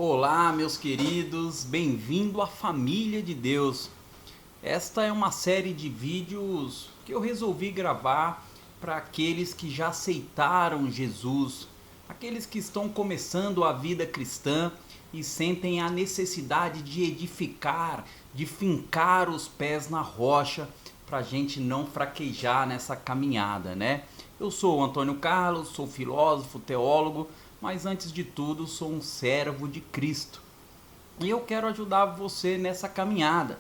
Olá, meus queridos, bem-vindo à família de Deus. Esta é uma série de vídeos que eu resolvi gravar para aqueles que já aceitaram Jesus, aqueles que estão começando a vida cristã e sentem a necessidade de edificar, de fincar os pés na rocha para a gente não fraquejar nessa caminhada, né? Eu sou o Antônio Carlos, sou filósofo, teólogo, mas antes de tudo sou um servo de Cristo. E eu quero ajudar você nessa caminhada.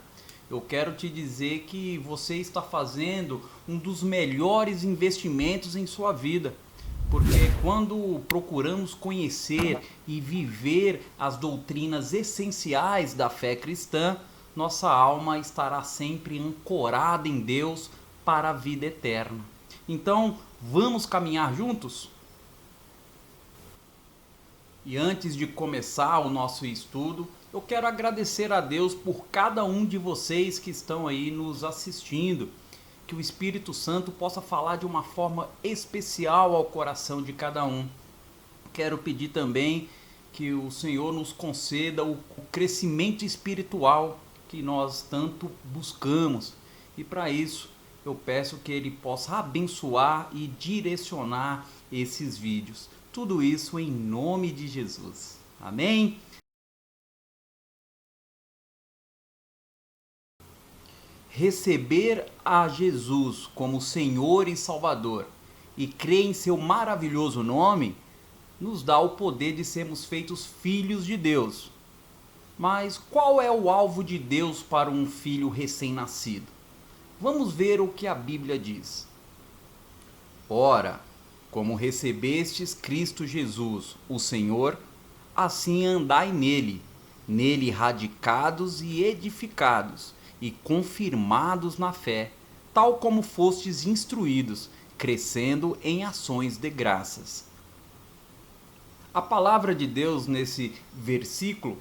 Eu quero te dizer que você está fazendo um dos melhores investimentos em sua vida. Porque quando procuramos conhecer e viver as doutrinas essenciais da fé cristã, nossa alma estará sempre ancorada em Deus para a vida eterna. Então, vamos caminhar juntos? E antes de começar o nosso estudo, eu quero agradecer a Deus por cada um de vocês que estão aí nos assistindo. Que o Espírito Santo possa falar de uma forma especial ao coração de cada um. Quero pedir também que o Senhor nos conceda o crescimento espiritual que nós tanto buscamos. E para isso, eu peço que Ele possa abençoar e direcionar esses vídeos. Tudo isso em nome de Jesus. Amém? Receber a Jesus como Senhor e Salvador e crer em seu maravilhoso nome nos dá o poder de sermos feitos filhos de Deus. Mas qual é o alvo de Deus para um filho recém-nascido? Vamos ver o que a Bíblia diz. Ora, como recebestes Cristo Jesus, o Senhor, assim andai nele radicados e edificados, e confirmados na fé, tal como fostes instruídos, crescendo em ações de graças. A palavra de Deus nesse versículo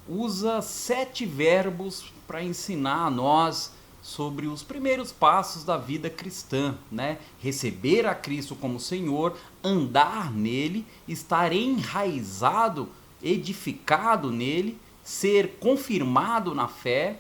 usa 7 verbos para ensinar a nós sobre os primeiros passos da vida cristã, né? Receber a Cristo como Senhor, andar nele, estar enraizado, edificado nele, ser confirmado na fé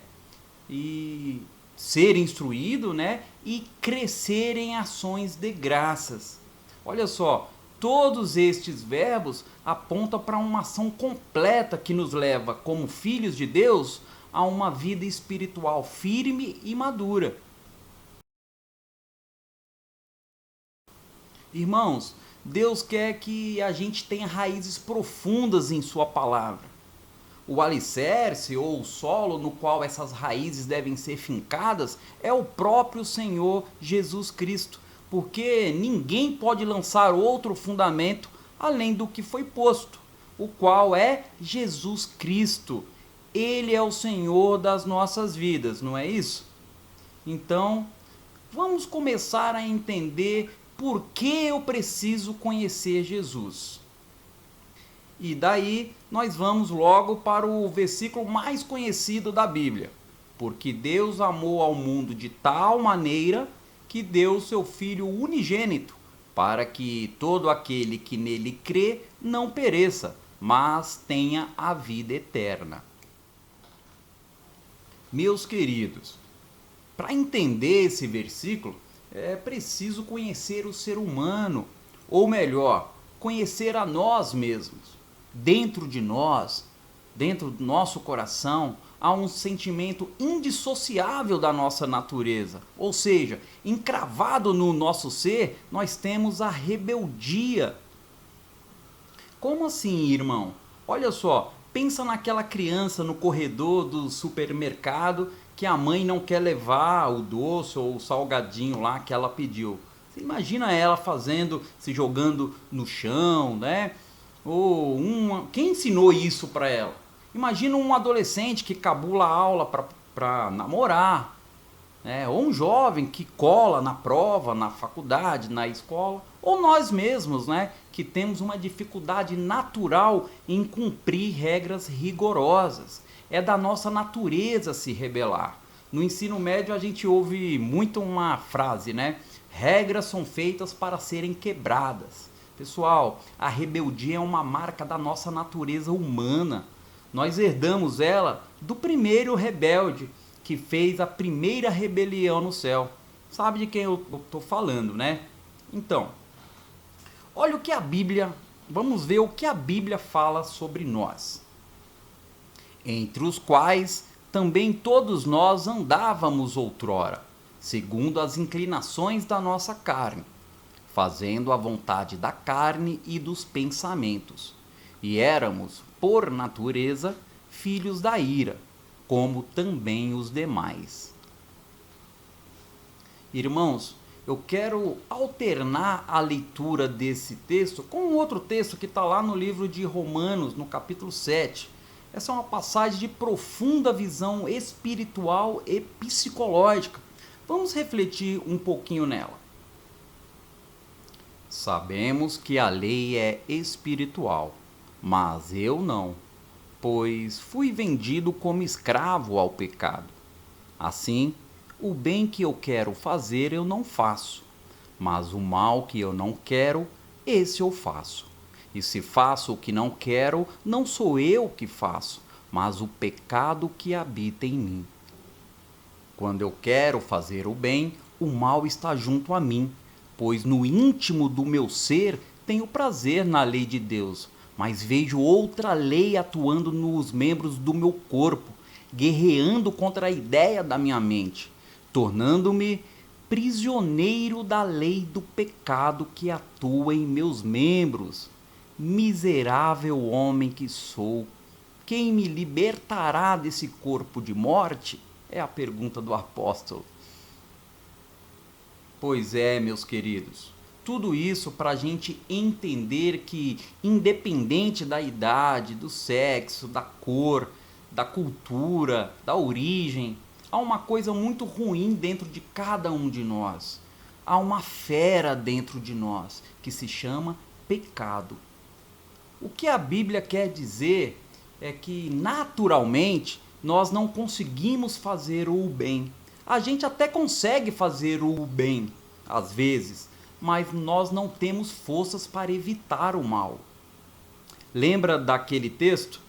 e ser instruído, né? E crescer em ações de graças. Olha só, todos estes verbos apontam para uma ação completa que nos leva, como filhos de Deus, a uma vida espiritual firme e madura. Irmãos, Deus quer que a gente tenha raízes profundas em sua palavra. O alicerce ou o solo no qual essas raízes devem ser fincadas é o próprio Senhor Jesus Cristo, porque ninguém pode lançar outro fundamento além do que foi posto, o qual é Jesus Cristo. Ele é o Senhor das nossas vidas, não é isso? Então, vamos começar a entender por que eu preciso conhecer Jesus. E daí nós vamos logo para o versículo mais conhecido da Bíblia. Porque Deus amou ao mundo de tal maneira que deu seu Filho unigênito, para que todo aquele que nele crê não pereça, mas tenha a vida eterna. Meus queridos, para entender esse versículo, é preciso conhecer o ser humano, ou melhor, conhecer a nós mesmos. Dentro de nós, dentro do nosso coração, há um sentimento indissociável da nossa natureza. Ou seja, encravado no nosso ser, nós temos a rebeldia. Como assim, irmão? Olha só, pensa naquela criança no corredor do supermercado que a mãe não quer levar o doce ou o salgadinho lá que ela pediu. Você imagina ela fazendo, se jogando no chão, né? Quem ensinou isso para ela? Imagina um adolescente que cabula a aula para namorar, né? Ou um jovem que cola na prova, na faculdade, na escola, ou nós mesmos, né? Que temos uma dificuldade natural em cumprir regras rigorosas. É da nossa natureza se rebelar. No ensino médio a gente ouve muito uma frase, né? Regras são feitas para serem quebradas. Pessoal, a rebeldia é uma marca da nossa natureza humana. Nós herdamos ela do primeiro rebelde que fez a primeira rebelião no céu. Sabe de quem eu estou falando, né? Então, olha o que a Bíblia, vamos ver o que a Bíblia fala sobre nós. Entre os quais também todos nós andávamos outrora, segundo as inclinações da nossa carne, fazendo a vontade da carne e dos pensamentos. E éramos, por natureza, filhos da ira, como também os demais. Irmãos, eu quero alternar a leitura desse texto com outro texto que está lá no livro de Romanos, no capítulo 7. Essa é uma passagem de profunda visão espiritual e psicológica. Vamos refletir um pouquinho nela. Sabemos que a lei é espiritual, mas eu não, pois fui vendido como escravo ao pecado. Assim, o bem que eu quero fazer eu não faço, mas o mal que eu não quero, esse eu faço. E se faço o que não quero, não sou eu que faço, mas o pecado que habita em mim. Quando eu quero fazer o bem, o mal está junto a mim, pois no íntimo do meu ser tenho prazer na lei de Deus, mas vejo outra lei atuando nos membros do meu corpo, guerreando contra a ideia da minha mente, tornando-me prisioneiro da lei do pecado que atua em meus membros. Miserável homem que sou, quem me libertará desse corpo de morte? É a pergunta do apóstolo. Pois é, meus queridos, tudo isso para a gente entender que, independente da idade, do sexo, da cor, da cultura, da origem, há uma coisa muito ruim dentro de cada um de nós. Há uma fera dentro de nós que se chama pecado. O que a Bíblia quer dizer é que, naturalmente, nós não conseguimos fazer o bem. A gente até consegue fazer o bem, às vezes, mas nós não temos forças para evitar o mal. Lembra daquele texto?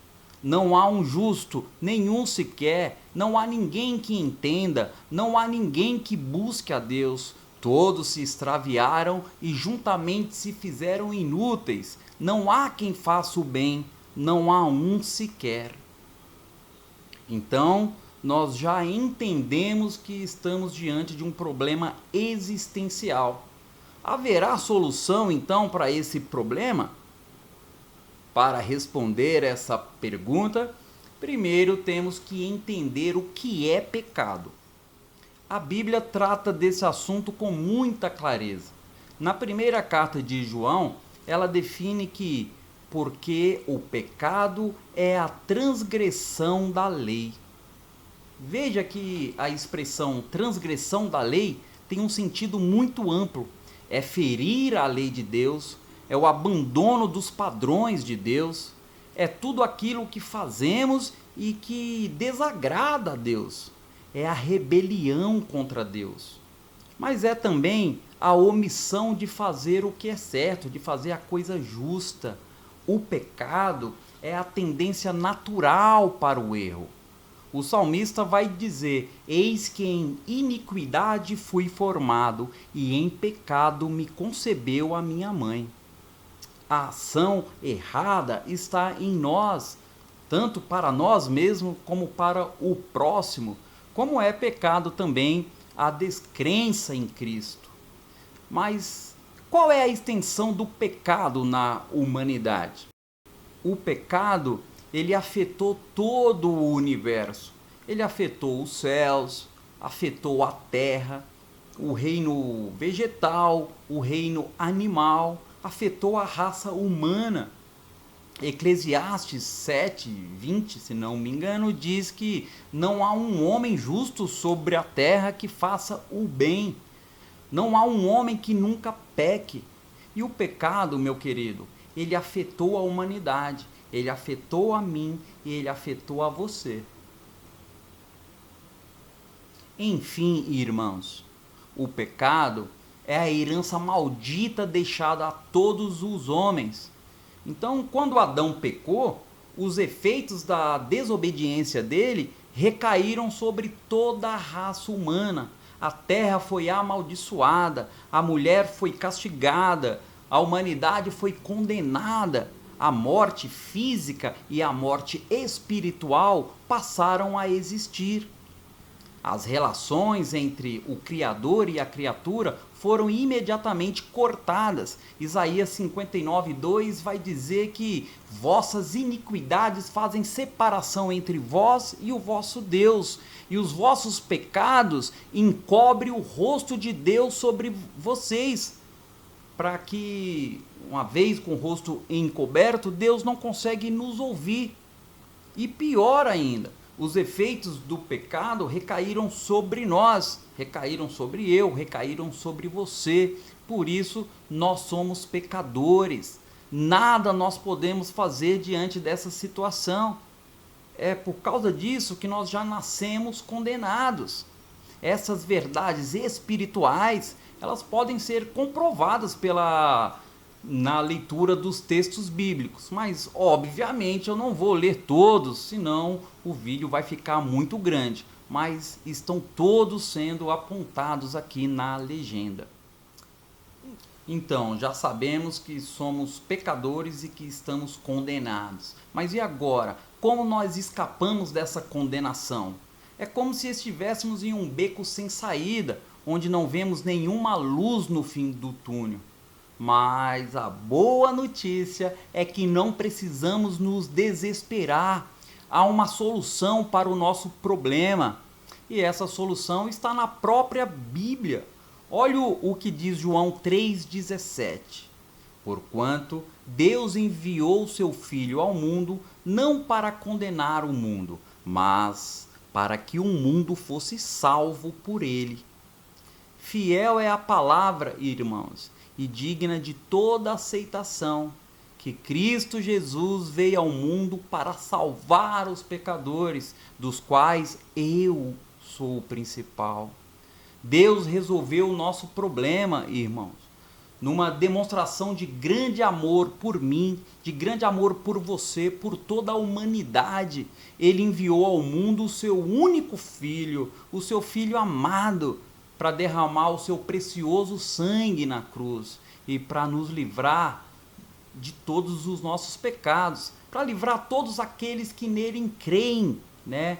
Não há um justo, nenhum sequer, não há ninguém que entenda, não há ninguém que busque a Deus. Todos se extraviaram e juntamente se fizeram inúteis. Não há quem faça o bem, não há um sequer. Então, nós já entendemos que estamos diante de um problema existencial. Haverá solução, então, para esse problema? Para responder essa pergunta, primeiro temos que entender o que é pecado. A Bíblia trata desse assunto com muita clareza. Na primeira carta de João, ela define que porque o pecado é a transgressão da lei. Veja que a expressão transgressão da lei tem um sentido muito amplo. É ferir a lei de Deus, é o abandono dos padrões de Deus, é tudo aquilo que fazemos e que desagrada a Deus. É a rebelião contra Deus. Mas é também a omissão de fazer o que é certo, de fazer a coisa justa. O pecado é a tendência natural para o erro. O salmista vai dizer: eis que em iniquidade fui formado, e em pecado me concebeu a minha mãe. A ação errada está em nós, tanto para nós mesmos como para o próximo, como é pecado também a descrença em Cristo. Mas qual é a extensão do pecado na humanidade? O pecado, ele afetou todo o universo. Ele afetou os céus, afetou a terra, o reino vegetal, o reino animal, afetou a raça humana. Eclesiastes 7:20, se não me engano, diz que não há um homem justo sobre a terra que faça o bem. Não há um homem que nunca peque. E o pecado, meu querido, ele afetou a humanidade, ele afetou a mim e ele afetou a você. Enfim, irmãos, o pecado é a herança maldita deixada a todos os homens. Então, quando Adão pecou, os efeitos da desobediência dele recaíram sobre toda a raça humana. A terra foi amaldiçoada, a mulher foi castigada, a humanidade foi condenada. A morte física e a morte espiritual passaram a existir. As relações entre o Criador e a criatura foram imediatamente cortadas. Isaías 59:2 vai dizer que vossas iniquidades fazem separação entre vós e o vosso Deus, e os vossos pecados encobrem o rosto de Deus sobre vocês, para que, uma vez com o rosto encoberto, Deus não consegue nos ouvir. E pior ainda, os efeitos do pecado recaíram sobre nós, recaíram sobre eu, recaíram sobre você. Por isso, nós somos pecadores. Nada nós podemos fazer diante dessa situação. É por causa disso que nós já nascemos condenados. Essas verdades espirituais, elas podem ser comprovadas na leitura dos textos bíblicos, mas obviamente eu não vou ler todos, senão o vídeo vai ficar muito grande, mas estão todos sendo apontados aqui na legenda. Então, já sabemos que somos pecadores e que estamos condenados. Mas e agora? Como nós escapamos dessa condenação? É como se estivéssemos em um beco sem saída, onde não vemos nenhuma luz no fim do túnel. Mas a boa notícia é que não precisamos nos desesperar. Há uma solução para o nosso problema. E essa solução está na própria Bíblia. Olha o que diz João 3,17. Porquanto Deus enviou seu Filho ao mundo, não para condenar o mundo, mas para que o mundo fosse salvo por ele. Fiel é a palavra, irmãos, e digna de toda aceitação, que Cristo Jesus veio ao mundo para salvar os pecadores, dos quais eu sou o principal. Deus resolveu o nosso problema, irmãos, numa demonstração de grande amor por mim, de grande amor por você, por toda a humanidade. Ele enviou ao mundo o seu único filho, o seu filho amado, para derramar o seu precioso sangue na cruz e para nos livrar de todos os nossos pecados, para livrar todos aqueles que nele creem, né?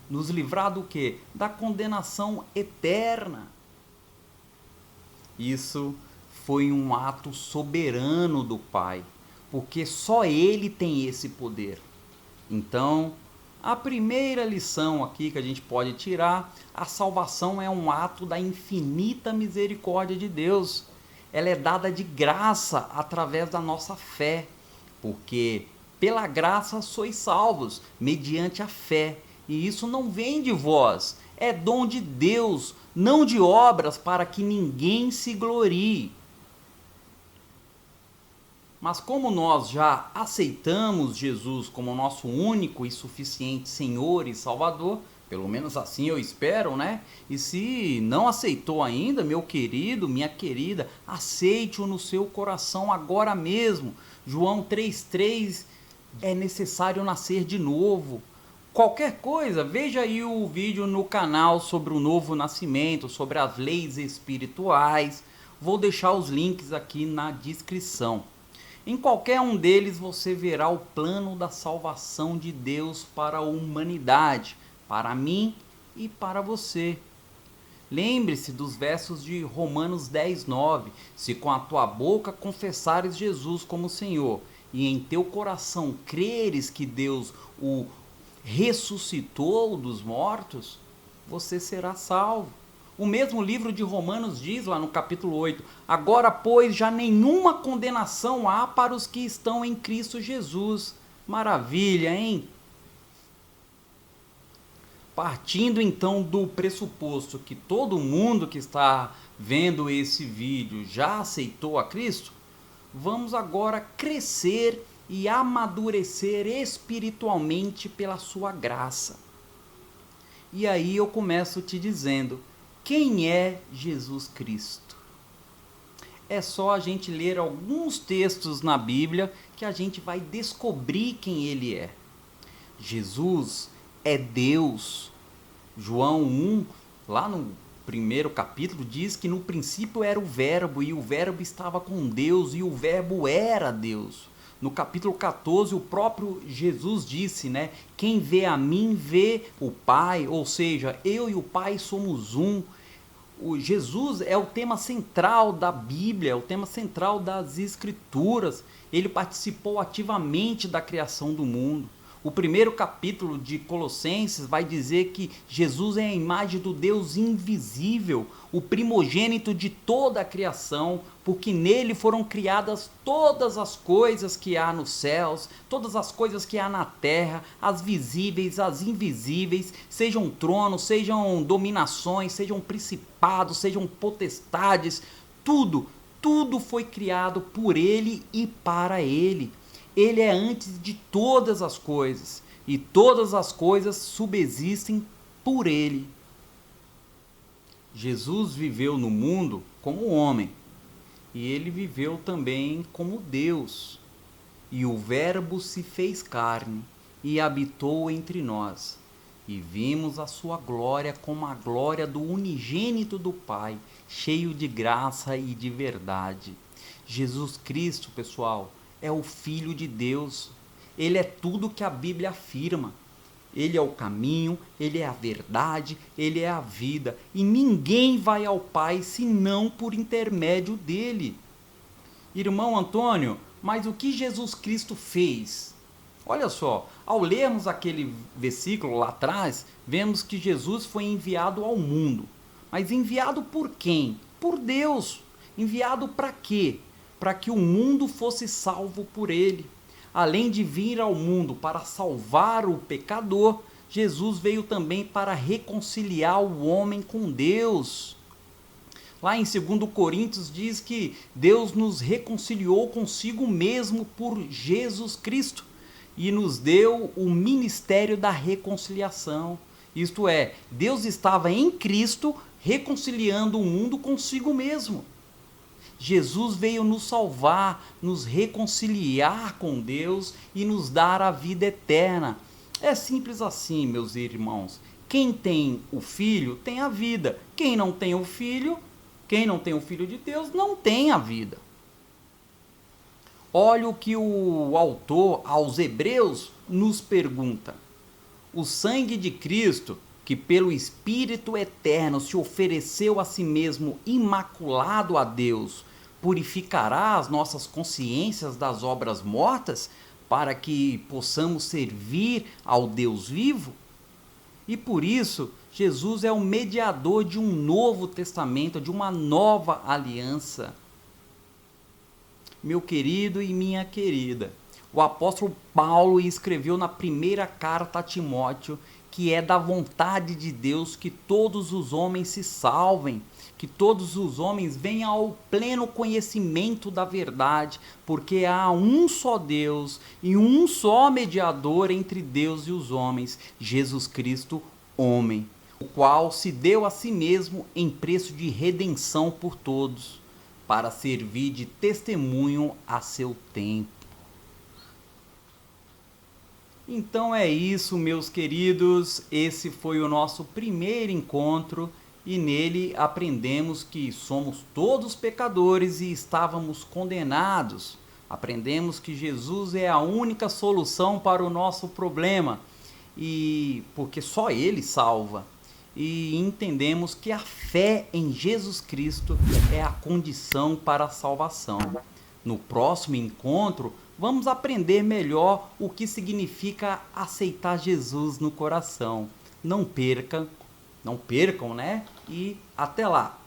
Nos livrar do quê? Da condenação eterna. Isso foi um ato soberano do Pai, porque só Ele tem esse poder. Então, a primeira lição aqui que a gente pode tirar: a salvação é um ato da infinita misericórdia de Deus. Ela é dada de graça através da nossa fé, porque pela graça sois salvos, mediante a fé. E isso não vem de vós, é dom de Deus, não de obras, para que ninguém se glorie. Mas como nós já aceitamos Jesus como nosso único e suficiente Senhor e Salvador, pelo menos assim eu espero, né? E se não aceitou ainda, meu querido, minha querida, aceite-o no seu coração agora mesmo. João 3,3, é necessário nascer de novo. Qualquer coisa, veja aí o vídeo no canal sobre o novo nascimento, sobre as leis espirituais. Vou deixar os links aqui na descrição. Em qualquer um deles você verá o plano da salvação de Deus para a humanidade, para mim e para você. Lembre-se dos versos de Romanos 10:9. Se com a tua boca confessares Jesus como Senhor e em teu coração creres que Deus o ressuscitou dos mortos, você será salvo. O mesmo livro de Romanos diz lá no capítulo 8: agora, pois, já nenhuma condenação há para os que estão em Cristo Jesus. Maravilha, hein? Partindo então do pressuposto que todo mundo que está vendo esse vídeo já aceitou a Cristo, vamos agora crescer e amadurecer espiritualmente pela sua graça. E aí eu começo te dizendo: quem é Jesus Cristo? É só a gente ler alguns textos na Bíblia que a gente vai descobrir quem ele é. Jesus é Deus. João 1, lá no primeiro capítulo, diz que no princípio era o Verbo, e o Verbo estava com Deus, e o Verbo era Deus. No capítulo 14, o próprio Jesus disse, né? Quem vê a mim, vê o Pai, ou seja, eu e o Pai somos um. O Jesus é o tema central da Bíblia, é o tema central das Escrituras. Ele participou ativamente da criação do mundo. O primeiro capítulo de Colossenses vai dizer que Jesus é a imagem do Deus invisível, o primogênito de toda a criação, porque nele foram criadas todas as coisas que há nos céus, todas as coisas que há na terra, as visíveis, as invisíveis, sejam tronos, sejam dominações, sejam principados, sejam potestades, tudo foi criado por ele e para ele. Ele é antes de todas as coisas, e todas as coisas subsistem por ele. Jesus viveu no mundo como homem, e ele viveu também como Deus. E o Verbo se fez carne e habitou entre nós, e vimos a sua glória como a glória do unigênito do Pai, cheio de graça e de verdade. Jesus Cristo, pessoal, é o Filho de Deus. Ele é tudo que a Bíblia afirma. Ele é o caminho, ele é a verdade, ele é a vida. E ninguém vai ao Pai senão por intermédio dele. Irmão Antônio, mas o que Jesus Cristo fez? Olha só, ao lermos aquele versículo lá atrás, vemos que Jesus foi enviado ao mundo. Mas enviado por quem? Por Deus. Enviado para quê? Para que o mundo fosse salvo por ele. Além de vir ao mundo para salvar o pecador, Jesus veio também para reconciliar o homem com Deus. Lá em 2 Coríntios diz que Deus nos reconciliou consigo mesmo por Jesus Cristo e nos deu o ministério da reconciliação. Isto é, Deus estava em Cristo reconciliando o mundo consigo mesmo. Jesus veio nos salvar, nos reconciliar com Deus e nos dar a vida eterna. É simples assim, meus irmãos. Quem tem o Filho tem a vida. Quem não tem o Filho de Deus, não tem a vida. Olha o que o autor aos Hebreus nos pergunta. O sangue de Cristo, que pelo Espírito Eterno se ofereceu a si mesmo imaculado a Deus, purificará as nossas consciências das obras mortas, para que possamos servir ao Deus vivo? E por isso, Jesus é o mediador de um novo testamento, de uma nova aliança. Meu querido e minha querida, o apóstolo Paulo escreveu na primeira carta a Timóteo que é da vontade de Deus que todos os homens se salvem, que todos os homens venham ao pleno conhecimento da verdade, porque há um só Deus e um só mediador entre Deus e os homens, Jesus Cristo, homem, o qual se deu a si mesmo em preço de redenção por todos, para servir de testemunho a seu tempo. Então é isso, meus queridos, esse foi o nosso primeiro encontro e nele aprendemos que somos todos pecadores e estávamos condenados. Aprendemos que Jesus é a única solução para o nosso problema, e porque só ele salva. E entendemos que a fé em Jesus Cristo é a condição para a salvação. No próximo encontro, vamos aprender melhor o que significa aceitar Jesus no coração. Não percam, né? E até lá!